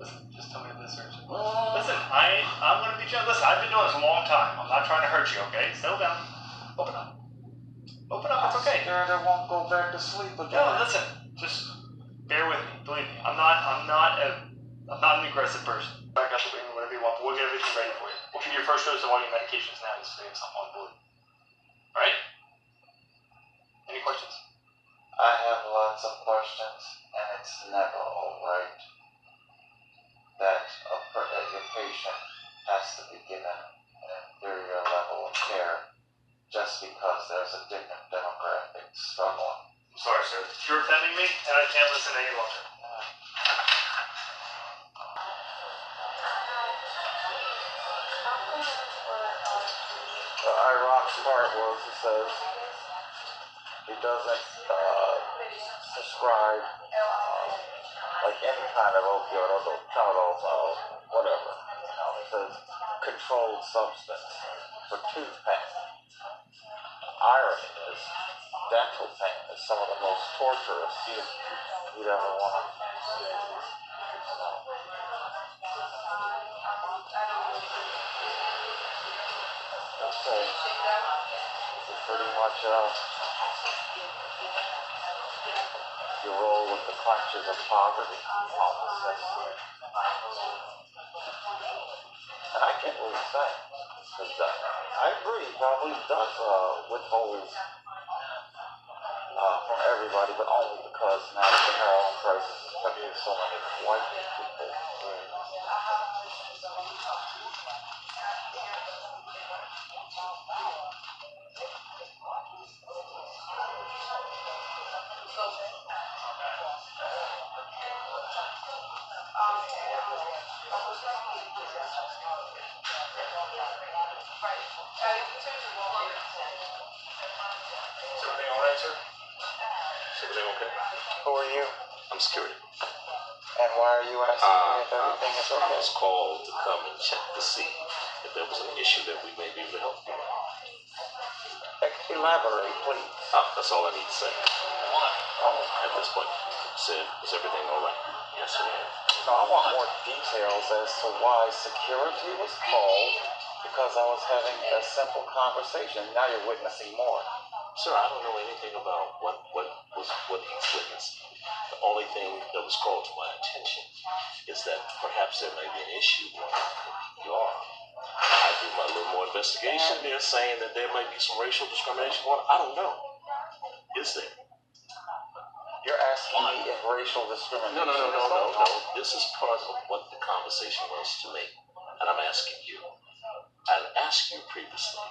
Listen, just tell me to listen. Listen, I'm gonna beat you up. Listen, I've been doing this a long time. I'm not trying to hurt you, okay? Settle down. Open up. Open up, it's okay. I'm scared I won't go back to sleep again. No, listen, just bear with me. Believe me, I'm not an aggressive person. Back up the room, whatever you want, but we'll get everything ready for you. We'll give you your first dose of all your medications now. Just so you have something on board. All right? Any questions? I have lots of questions, and it's never all right that your patient has to be given an inferior level of care just because there's a different demographic struggling. I'm sorry, sir. You're offending me, and I can't listen any longer. The ironic part was, he says, he doesn't prescribe like any kind of opioid, although Tylenol, whatever. It says controlled substance for tooth pain. The irony is, dental pain is some of the most torturous you'd ever want to. Okay. So pretty much you roll with the clutches of poverty, homelessness. And I can't really say, because I agree, he probably does withhold from everybody, but only because now that the heroin crisis is affecting so many white people. Is everything all right, sir? Is everything okay? Who are you? I'm security. And why are you asking me if everything is I okay? was called to come and check to see if there was an issue that we may be able to help you with. Elaborate, please. That's all I need to say. At this point, said, is everything all right? Yes, sir. No, I want more details as to why security was called, because I was having a simple conversation. Now you're witnessing more. Sir, I don't know anything about what he's witnessed. The only thing that was called to my attention is that perhaps there may be an issue going on in the ER. I do my little more investigation. They're saying that there might be some racial discrimination going on. I don't know. Is there? You're asking me if racial discrimination No. is going on? This is part of what the conversation was to me. And I'm asking you. I asked you previously,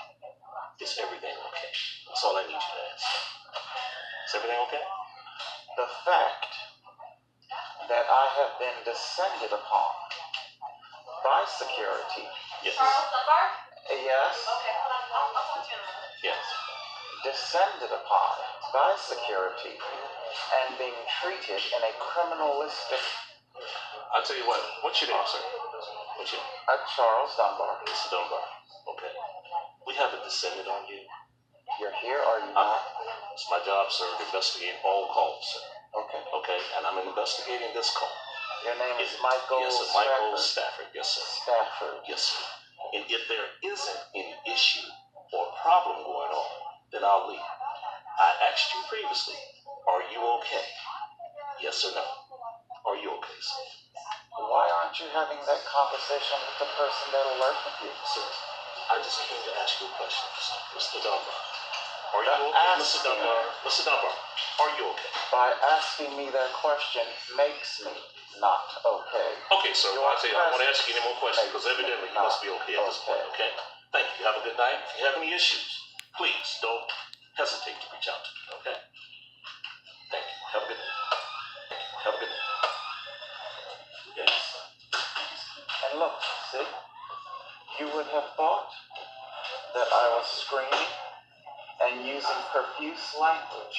is everything okay? That's all I need you to ask. Is everything okay? The fact that I have been descended upon by security. Yes. Yes. Okay, hold on. I'll talk to you in a minute. Yes. Descended upon by security and being treated in a criminalistic. I'll tell you what. What's your name, sir? What's your name? Charles Dunbar. Mr. Dunbar. Okay. We haven't descended on you. You're here, are you not? It's my job, sir, to investigate all calls, sir. Okay. Okay, and I'm investigating this call. Your name is Michael. Yes, sir. Michael Stafford. Yes, sir. Stafford. Yes, sir. And if there isn't any issue or problem going on, then I'll leave. I asked you previously, are you okay? Yes or no? Are you okay, sir? Why aren't you having that conversation with the person that'll work with you? Sir, I just came to ask you a question, Mr. Dunbar. Are you okay, Mr. Dunbar? Mr. Dunbar, are you okay? By asking me that question makes me not okay. Okay, sir, I'll tell you, I won't ask you any more questions because evidently you must be okay at this point, okay? Thank you. Have a good night. If you have any issues, please don't hesitate to reach out to me, okay? Thank you. Have a good night. Have a good night. Yes. And look, see, you would have thought that I was screaming and using profuse language.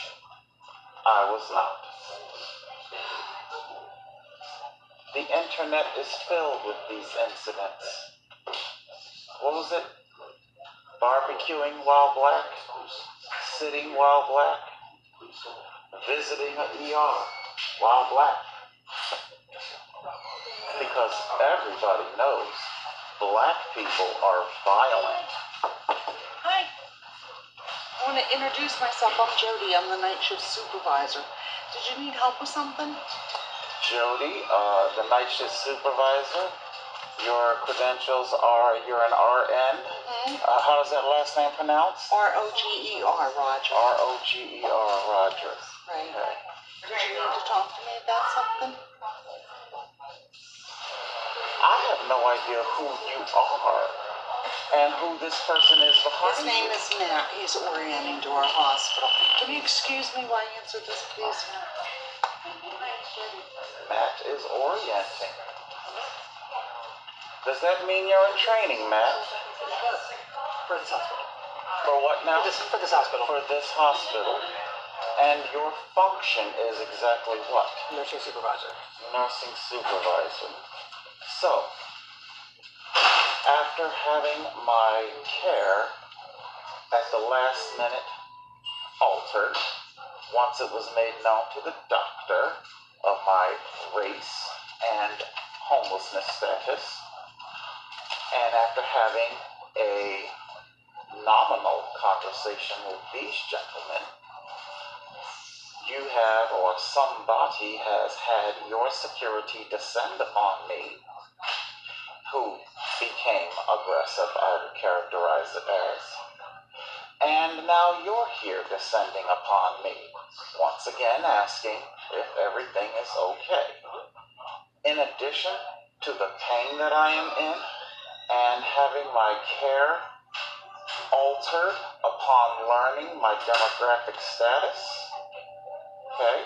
I was not. The internet is filled with these incidents. What was it? Barbecuing while black, sitting while black, visiting an ER while black. Because because everybody knows black people are violent. Hi. I want to introduce myself. I'm Jody. I'm the night shift supervisor. Did you need help with something? Jody, the night shift supervisor. Your credentials are, you're an RN. Mm-hmm. How is that last name pronounced? R-O-G-E-R, Roger. R-O-G-E-R, Rogers. Right. Okay. Did you need to talk to me about something? I have no idea who you are and who this person is behind His name is Matt. He's orienting to our hospital. Can you excuse me while I answer this, please? Matt is orienting. Does that mean you're in training, Matt? For this hospital. For what now? For this hospital. For this hospital. And your function is exactly what? Nursing supervisor. Nursing supervisor. So, after having my care at the last minute altered, once it was made known to the doctor of my race and homelessness status, and after having a nominal conversation with these gentlemen, you have, or somebody has had your security descend upon me, who became aggressive, I would characterize it as. And now you're here descending upon me, once again asking if everything is okay. In addition to the pain that I am in, and having my care altered upon learning my demographic status, okay?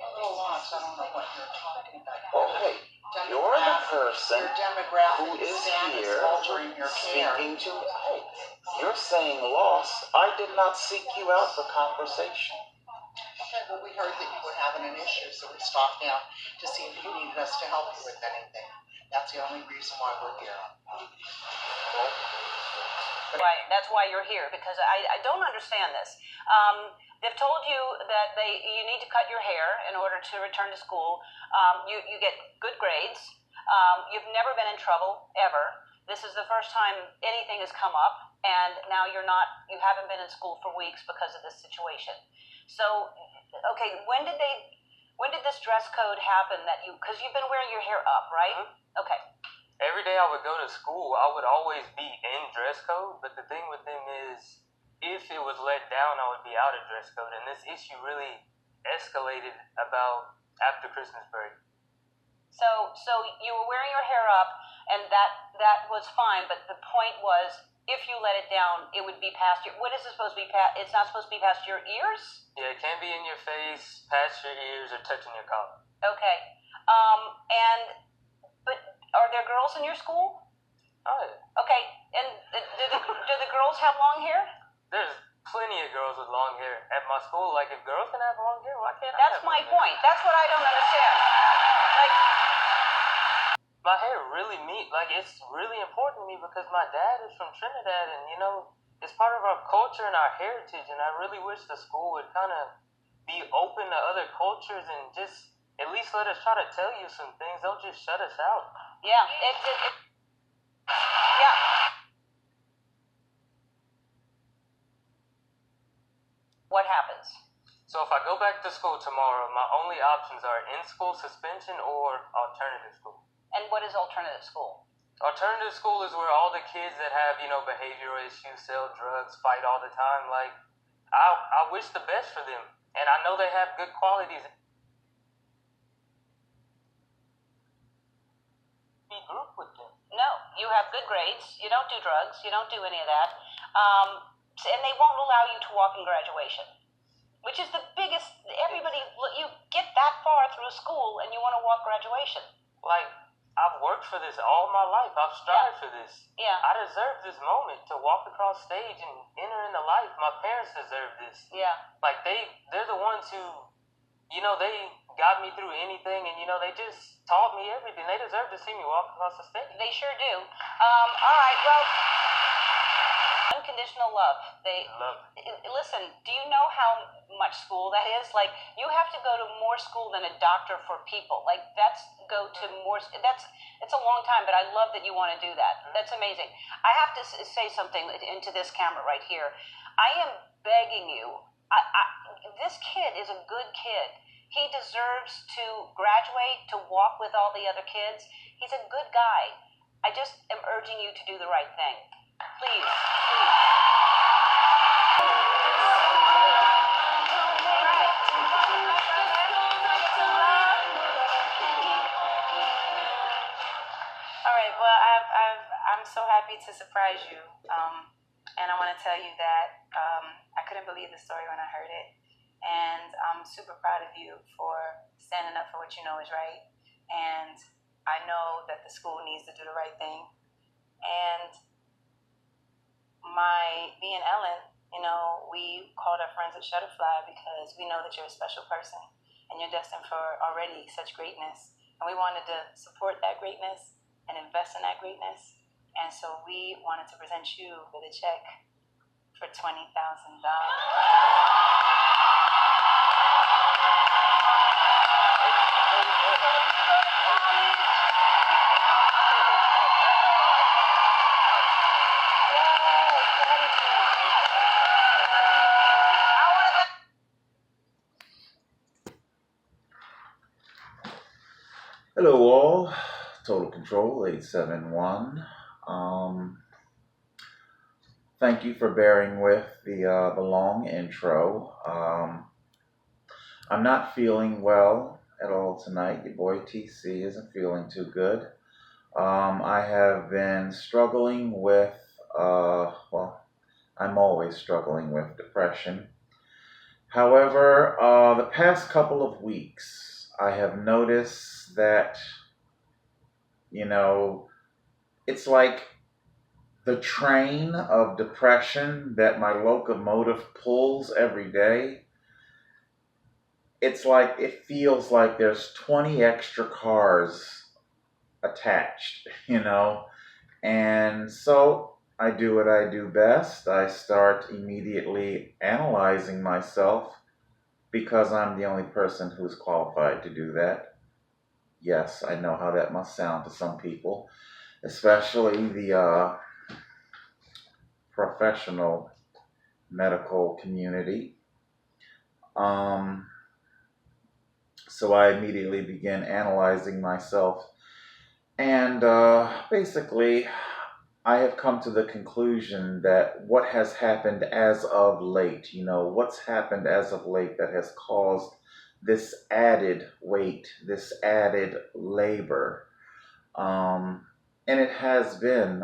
A little lost. I don't know what you're talking about. Well, hey, you're the person Your demographic who is status here altering your care. speaking to me. Hey, you're saying loss. I did not seek you out for conversation. Okay, well, we heard that you were having an issue, so we stopped down to see if you needed us to help you with anything. That's the only reason why we're here. Right, that's why you're here, because I don't understand this. They've told you that you need to cut your hair in order to return to school. You get good grades. You've never been in trouble, ever. This is the first time anything has come up, and now you haven't been in school for weeks because of this situation. So, okay, when did this dress code happen because you've been wearing your hair up, right? Mm-hmm. Okay. Every day I would go to school, I would always be in dress code, but the thing with them is, if it was let down, I would be out of dress code, and this issue really escalated about after Christmas break. So you were wearing your hair up, and that was fine, but the point was, if you let it down, it would be past your, what is it supposed to be past? It's not supposed to be past your ears? Yeah, it can't be in your face, past your ears, or touching your collar. Okay. But are there girls in your school? Oh, yeah. Okay, and do the girls have long hair? There's plenty of girls with long hair at my school. Like, if girls can have long hair, why can't I That's have my long hair? point. That's what I don't understand. Like, my hair really it's really important to me because my dad is from Trinidad, and it's part of our culture and our heritage, and I really wish the school would kind of be open to other cultures and just at least let us try to tell you some things. Don't just shut us out. yeah, yeah. What happens? So if I go back to school tomorrow, my only options are in-school suspension or alternative school. And what is alternative school? Alternative school is where all the kids that have, behavioral issues, sell drugs, fight all the time. Like, I wish the best for them. And I know they have good qualities. Be group with them. No, you have good grades. You don't do drugs. You don't do any of that. And they won't allow you to walk in graduation, which is the biggest. You get that far through school and you want to walk graduation. Like, I've worked for this all my life. I've strived for this. Yeah. I deserve this moment to walk across stage and enter into life. My parents deserve this. Yeah. Like, they're the ones who, they got me through anything, and, they just taught me everything. They deserve to see me walk across the stage. They sure do. All right, well, unconditional love. Listen, do you know how much school that is? Like, you have to go to more school than a doctor for people. Like, it's a long time, but I love that you want to do that. That's amazing. I have to say something into this camera right here. I am begging you. This kid is a good kid. He deserves to graduate, to walk with all the other kids. He's a good guy. I just am urging you to do the right thing. Please, please. All right. Well, I'm so happy to surprise you, and I want to tell you that I couldn't believe the story when I heard it, and I'm super proud of you for standing up for what you know is right. And I know that the school needs to do the right thing. And me and Ellen, we called our friends at Shutterfly because we know that you're a special person and you're destined for already such greatness. And we wanted to support that greatness and invest in that greatness. And so we wanted to present you with a check for $20,000. Hello all, Total Control 871. Thank you for bearing with the long intro. I'm not feeling well at all tonight. Your boy TC isn't feeling too good. I have been struggling with, I'm always struggling with depression. However, the past couple of weeks, I have noticed that, it's like the train of depression that my locomotive pulls every day. It's like, it feels like there's 20 extra cars attached, and so I do what I do best. I start immediately analyzing myself because I'm the only person who's qualified to do that. Yes, I know how that must sound to some people, especially the professional medical community. So I immediately begin analyzing myself, and basically I have come to the conclusion that what has happened as of late, what's happened as of late that has caused this added weight, this added labor, and it has been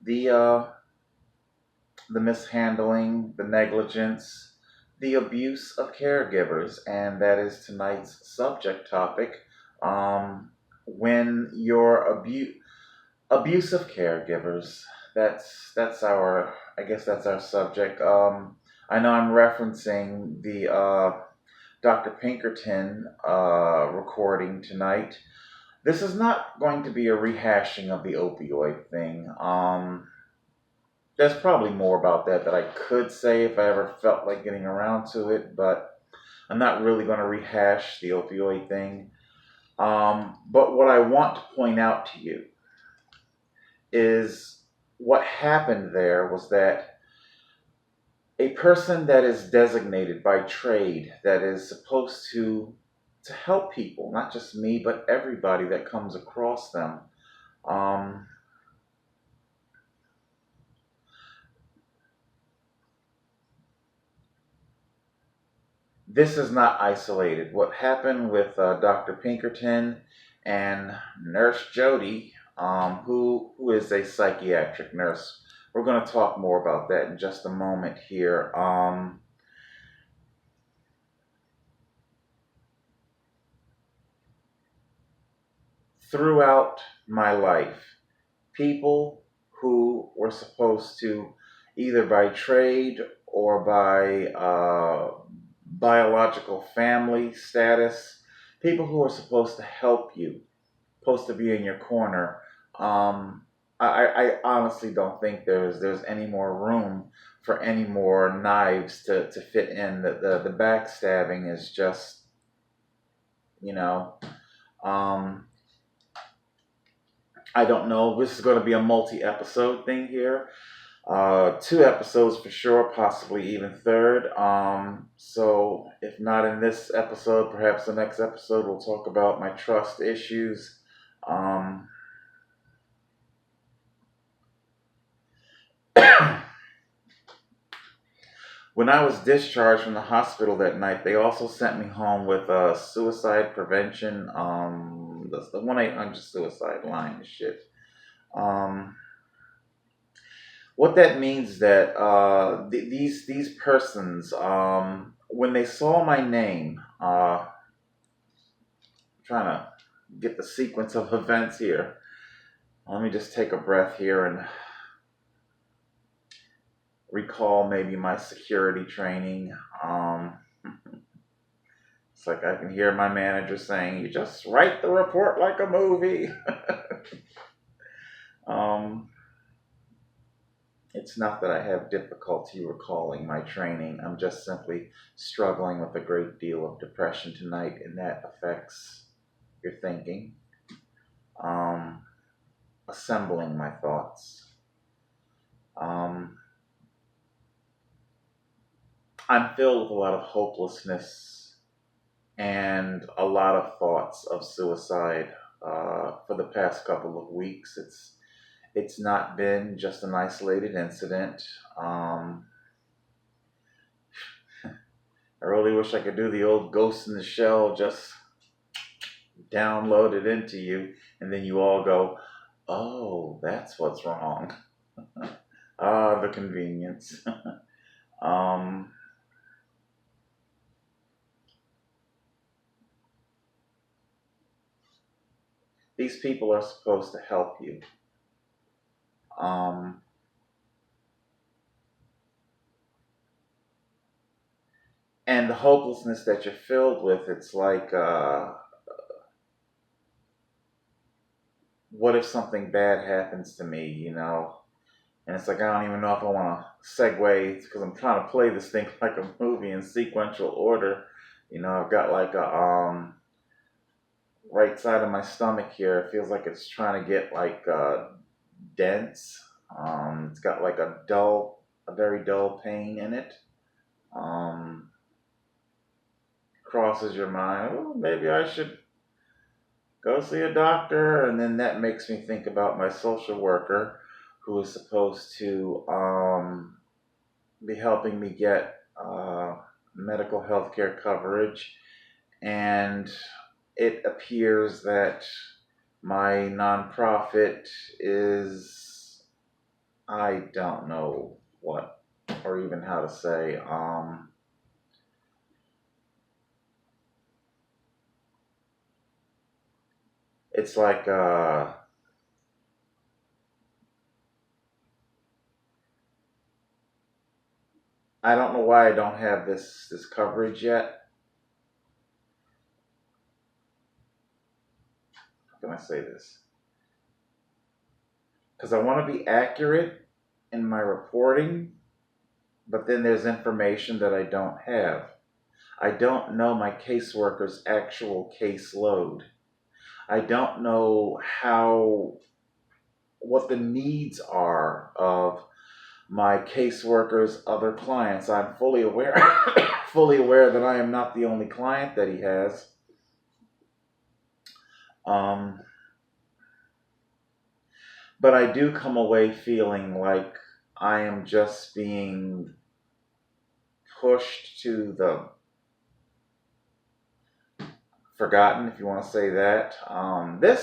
the mishandling, the negligence, the abuse of caregivers, and that is tonight's subject topic. When you're abusive caregivers, that's our subject. I know I'm referencing the Dr. Pinkerton recording tonight. This is not going to be a rehashing of the opioid thing. There's probably more about that I could say if I ever felt like getting around to it, but I'm not really going to rehash the opioid thing. But what I want to point out to you is what happened there was that a person that is designated by trade, that is supposed to help people, not just me, but everybody that comes across them, this is not isolated. What happened with Dr. Pinkerton and Nurse Jody, who is a psychiatric nurse. We're going to talk more about that in just a moment here. Throughout my life, people who were supposed to, either by trade or by biological family status, people who are supposed to help you, supposed to be in your corner, I honestly don't think there's any more room for any more knives to fit in. The backstabbing is just, you know, um, I don't know. This is going to be a multi-episode thing here. 2 episodes for sure, possibly even third. So if not in this episode, perhaps the next episode we'll talk about my trust issues. Um, When I was discharged from the hospital that night, they also sent me home with suicide prevention, the 1-800 suicide line and shit. Um, what that means is that these persons, when they saw my name, trying to get the sequence of events here. Let me just take a breath here and recall maybe my security training. It's like I can hear my manager saying, "You just write the report like a movie." It's not that I have difficulty recalling my training. I'm just simply struggling with a great deal of depression tonight, and that affects your thinking. Assembling my thoughts. I'm filled with a lot of hopelessness and a lot of thoughts of suicide for the past couple of weeks. It's not been just an isolated incident. I really wish I could do the old Ghost in the Shell, just download it into you, and then you all go, "Oh, that's what's wrong." The convenience. These people are supposed to help you. And the hopelessness that you're filled with, it's like, what if something bad happens to me, you know? And it's like, I don't even know if I want to segue, because I'm trying to play this thing like a movie in sequential order. You know, I've got like a, right side of my stomach here, it feels like it's trying to get like dense. It's got like a very dull pain in it. Crosses your mind, oh, maybe I should go see a doctor. And then that makes me think about my social worker, who is supposed to be helping me get medical health care coverage. And it appears that my nonprofit is, I don't know what or even how to say, it's like I don't know why I don't have this coverage yet. How can I say this? Because I want to be accurate in my reporting, but then there's information that I don't have. I don't know my caseworker's actual caseload. I don't know what the needs are of my caseworker's other clients. I'm fully aware that I am not the only client that he has. But I do come away feeling like I am just being pushed to the forgotten, if you want to say that. The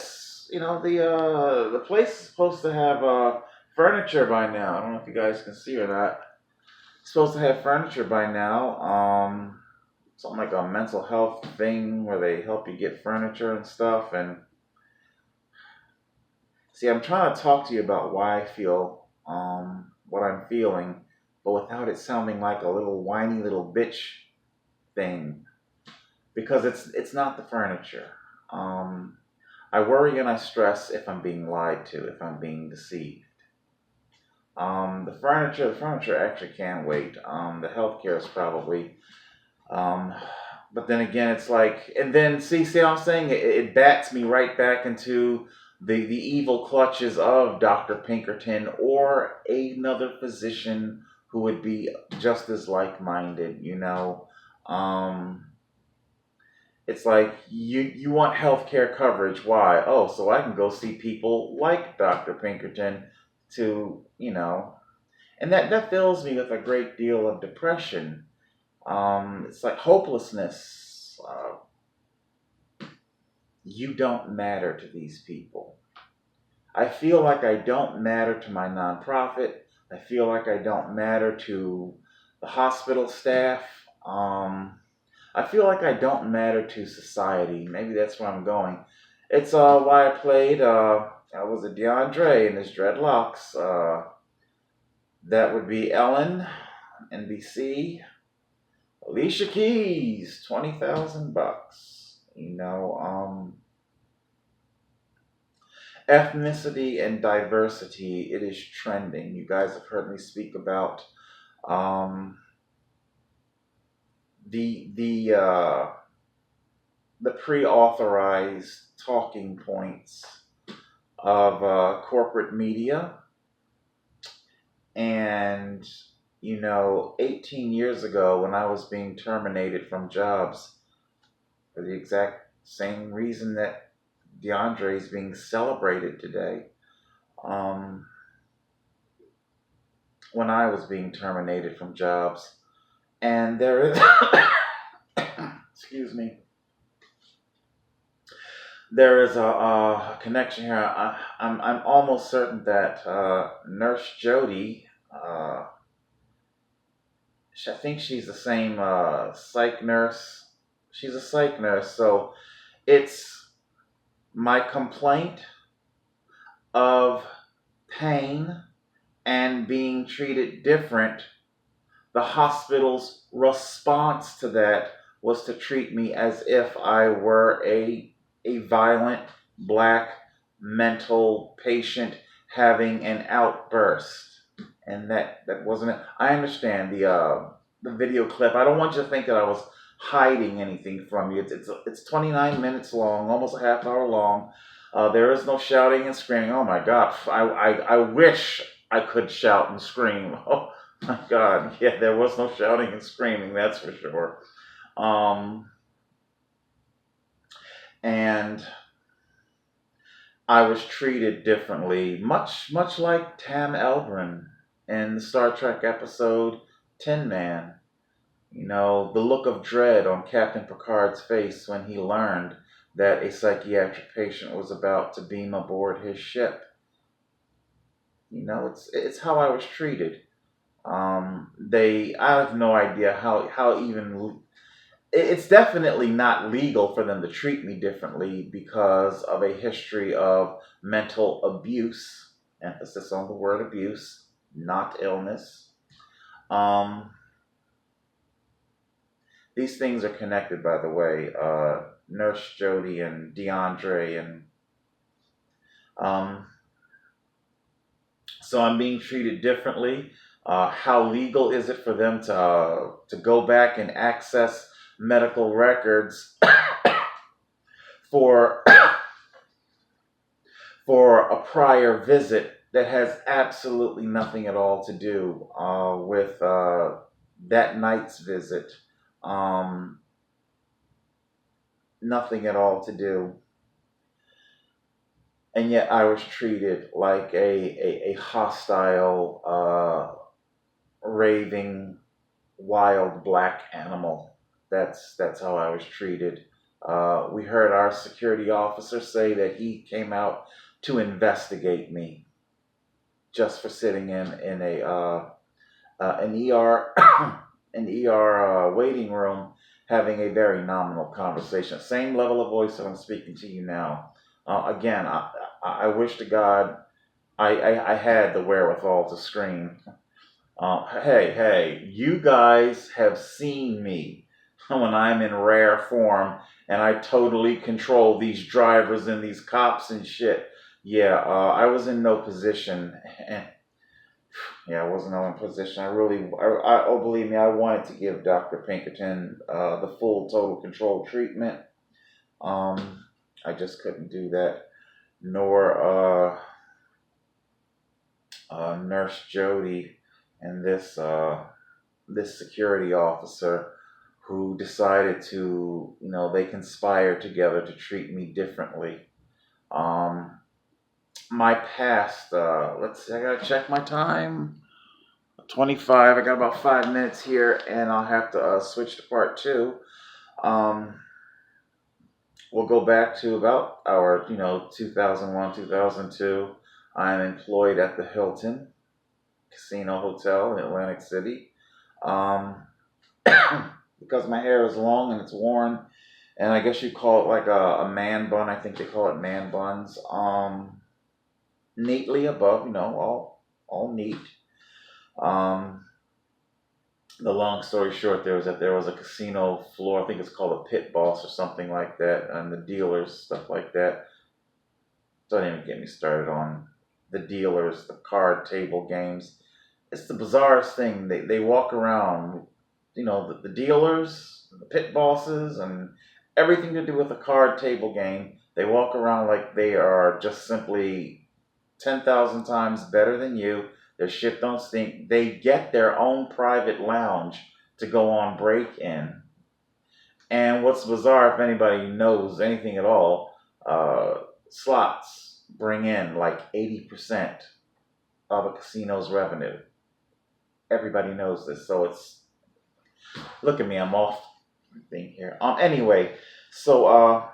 place is supposed to have furniture by now. I don't know if you guys can see or not. It's supposed to have furniture by now. Something like a mental health thing where they help you get furniture and stuff. And see, I'm trying to talk to you about why I feel what I'm feeling, but without it sounding like a little whiny little bitch thing. Because it's not the furniture. I worry and I stress if I'm being lied to, if I'm being deceived. The furniture actually can wait. The healthcare is probably, but then again, it's like, and then see what I'm saying? It bats me right back into the evil clutches of Dr. Pinkerton or another physician who would be just as like-minded, you know. It's like you want healthcare coverage. Why? Oh, so I can go see people like Dr. Pinkerton to, you know, and that fills me with a great deal of depression. It's like hopelessness. You don't matter to these people. I feel like I don't matter to my nonprofit. I feel like I don't matter to the hospital staff. I feel like I don't matter to society. Maybe that's where I'm going. It's why I played, I was a DeAndre in his dreadlocks. That would be Ellen, NBC. Alicia Keys, $20,000. You know, ethnicity and diversity, it is trending. You guys have heard me speak about the pre-authorized talking points of corporate media. And, you know, 18 years ago when I was being terminated from jobs for the exact same reason that DeAndre is being celebrated today, when I was being terminated from jobs. And there is, excuse me, there is a connection here. I'm almost certain that Nurse Jody, I think she's the same psych nurse. She's a psych nurse. So it's my complaint of pain and being treated different. The hospital's response to that was to treat me as if I were a violent black mental patient having an outburst. And that wasn't it. I understand the video clip. I don't want you to think that I was hiding anything from you. It's 29 minutes long, almost a half hour long. There is no shouting and screaming. Oh my God, I wish I could shout and scream. Oh my God, yeah, there was no shouting and screaming, that's for sure. And I was treated differently, much like Tam Elbrin in the Star Trek episode Tin Man. You know, the look of dread on Captain Picard's face when he learned that a psychiatric patient was about to beam aboard his ship. You know, it's how I was treated. I have no idea how even. It's definitely not legal for them to treat me differently because of a history of mental abuse. Emphasis on the word abuse, not illness. These things are connected, by the way. Nurse Jody and DeAndre, and so I'm being treated differently. How legal is it for them to go back and access medical records for a prior visit that has absolutely nothing at all to do with that night's visit? Nothing at all to do. And yet I was treated like a hostile, raving, wild black animal. That's how I was treated. We heard our security officer say that he came out to investigate me just for sitting in an ER an ER waiting room having a very nominal conversation. Same level of voice that I'm speaking to you now. Again, I wish to God I had the wherewithal to scream. Hey, you guys have seen me when I'm in rare form and I totally control these drivers and these cops and shit. Yeah, I was in no position. Yeah, I wasn't in a position. Oh, believe me, I wanted to give Dr. Pinkerton the full total control treatment. I just couldn't do that. Nor Nurse Jody and this security officer who decided to, they conspired together to treat me differently. My past, let's see, I gotta check my time. 25, I got about 5 minutes here, and I'll have to switch to part 2. We'll go back to about our, 2001, 2002. I'm employed at the Hilton Casino Hotel in Atlantic City. Because my hair is long and it's worn, and I guess you call it like a man bun. I think they call it man buns. Neatly above, all neat. The long story short, there was a casino floor. I think it's called a pit boss or something like that, and the dealers, stuff like that. Don't even get me started on the dealers, the card table games. It's the bizarrest thing. They walk around, the dealers, the pit bosses, and everything to do with a card table game. They walk around like they are just simply 10,000 times better than you. Their shit don't stink. They get their own private lounge to go on break-in. And what's bizarre, if anybody knows anything at all, slots bring in like 80% of a casino's revenue. Everybody knows this, so look at me, I'm off thing here. Anyway, so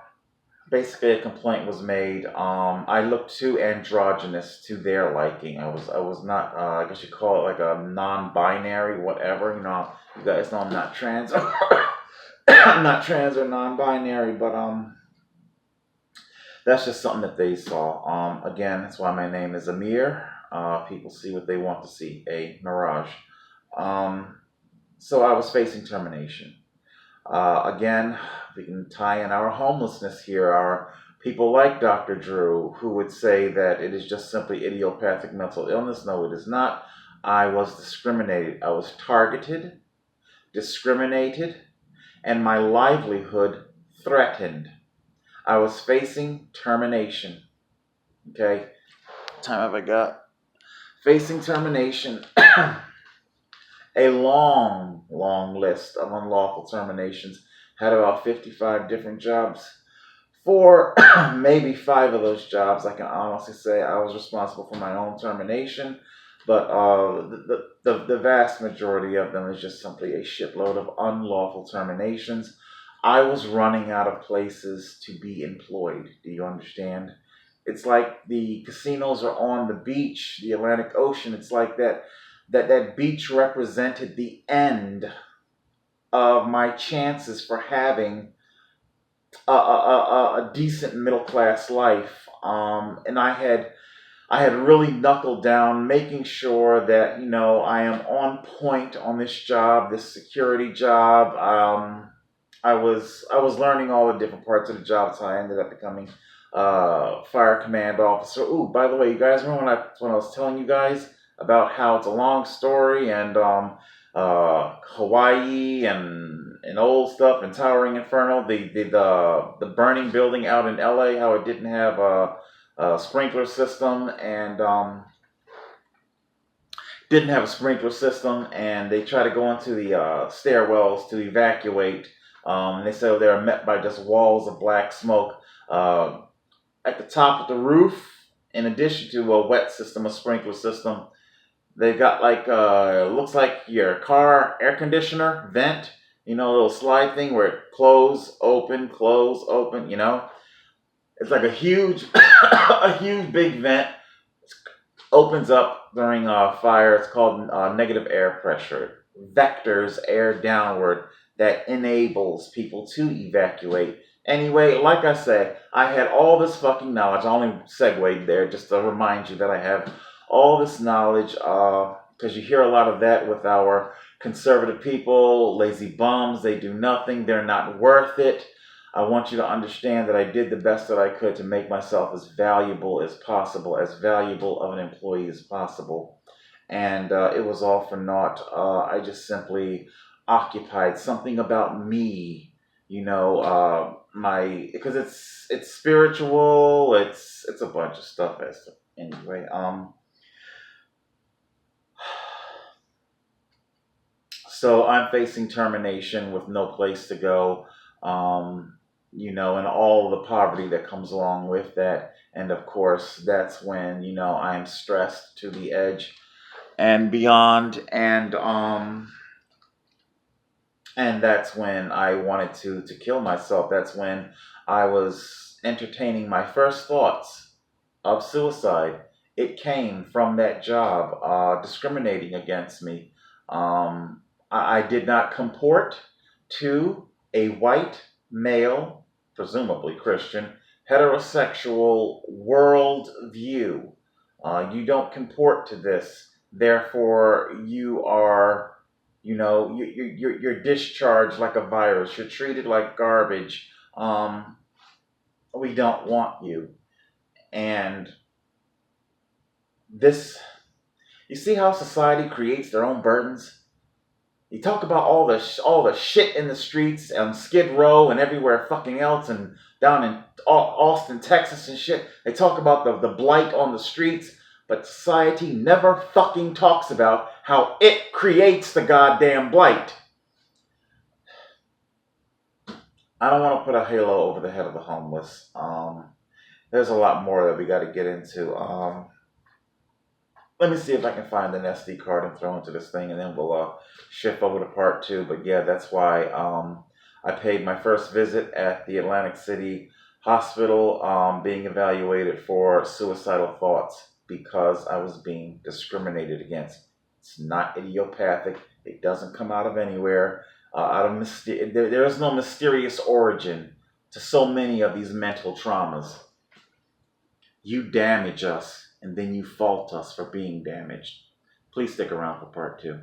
basically a complaint was made. I looked too androgynous to their liking. I was not, I guess you call it like a non-binary, whatever. You guys know I'm not trans. I'm not trans or non-binary, but that's just something that they saw. Again, that's why my name is Amir. People see what they want to see, a mirage. So I was facing termination. Again, we can tie in our homelessness here. Our people like Dr. Drew, who would say that it is just simply idiopathic mental illness. No, it is not. I was discriminated. I was targeted, discriminated, and my livelihood threatened. I was facing termination. Okay? What time have I got? Facing termination. A long, long list of unlawful terminations. Had about 55 different jobs. For maybe 5 of those jobs, I can honestly say I was responsible for my own termination. But the vast majority of them is just simply a shitload of unlawful terminations. I was running out of places to be employed. Do you understand? It's like the casinos are on the beach, the Atlantic Ocean. It's like that beach represented the end of my chances for having a decent middle class life. And I had really knuckled down, making sure that I am on point on this job, this security job. I was learning all the different parts of the job, so I ended up becoming fire command officer. Ooh, by the way, you guys remember when I was telling you guys about how it's a long story and Hawaii and old stuff and Towering Inferno, the burning building out in LA, how it didn't have a sprinkler system and they try to go into the stairwells to evacuate. And they said they were met by just walls of black smoke. At the top of the roof, in addition to a wet system, a sprinkler system, they've got like, looks like your car air conditioner vent, a little slide thing where it close, open, It's like a huge, big vent. It opens up during a fire. It's called negative air pressure. Vectors air downward that enables people to evacuate. Anyway, like I say, I had all this fucking knowledge. I only segued there just to remind you that I have all this knowledge, because you hear a lot of that with our conservative people, lazy bums, they do nothing, they're not worth it. I want you to understand that I did the best that I could to make myself as valuable as possible, as valuable of an employee as possible. And it was all for naught. I just simply occupied something about me, because it's spiritual, it's a bunch of stuff. Anyway, so I'm facing termination with no place to go. And all the poverty that comes along with that. And of course, that's when, I'm stressed to the edge and beyond. And that's when I wanted to kill myself. That's when I was entertaining my first thoughts of suicide. It came from that job, discriminating against me. I did not comport to a white, male, presumably Christian, heterosexual world view. You don't comport to this. Therefore, you are, you're discharged like a virus. You're treated like garbage. We don't want you. And this, you see how society creates their own burdens? You talk about all the shit in the streets on Skid Row and everywhere fucking else, and down in Austin, Texas and shit. They talk about the blight on the streets, but society never fucking talks about how it creates the goddamn blight. I don't want to put a halo over the head of the homeless. There's a lot more that we got to get into. Let me see if I can find an SD card and throw into this thing, and then we'll shift over to part 2. But yeah, that's why I paid my first visit at the Atlantic City Hospital, being evaluated for suicidal thoughts because I was being discriminated against. It's not idiopathic. It doesn't come out of anywhere. There is no mysterious origin to so many of these mental traumas. You damage us, and then you fault us for being damaged. Please stick around for part 2.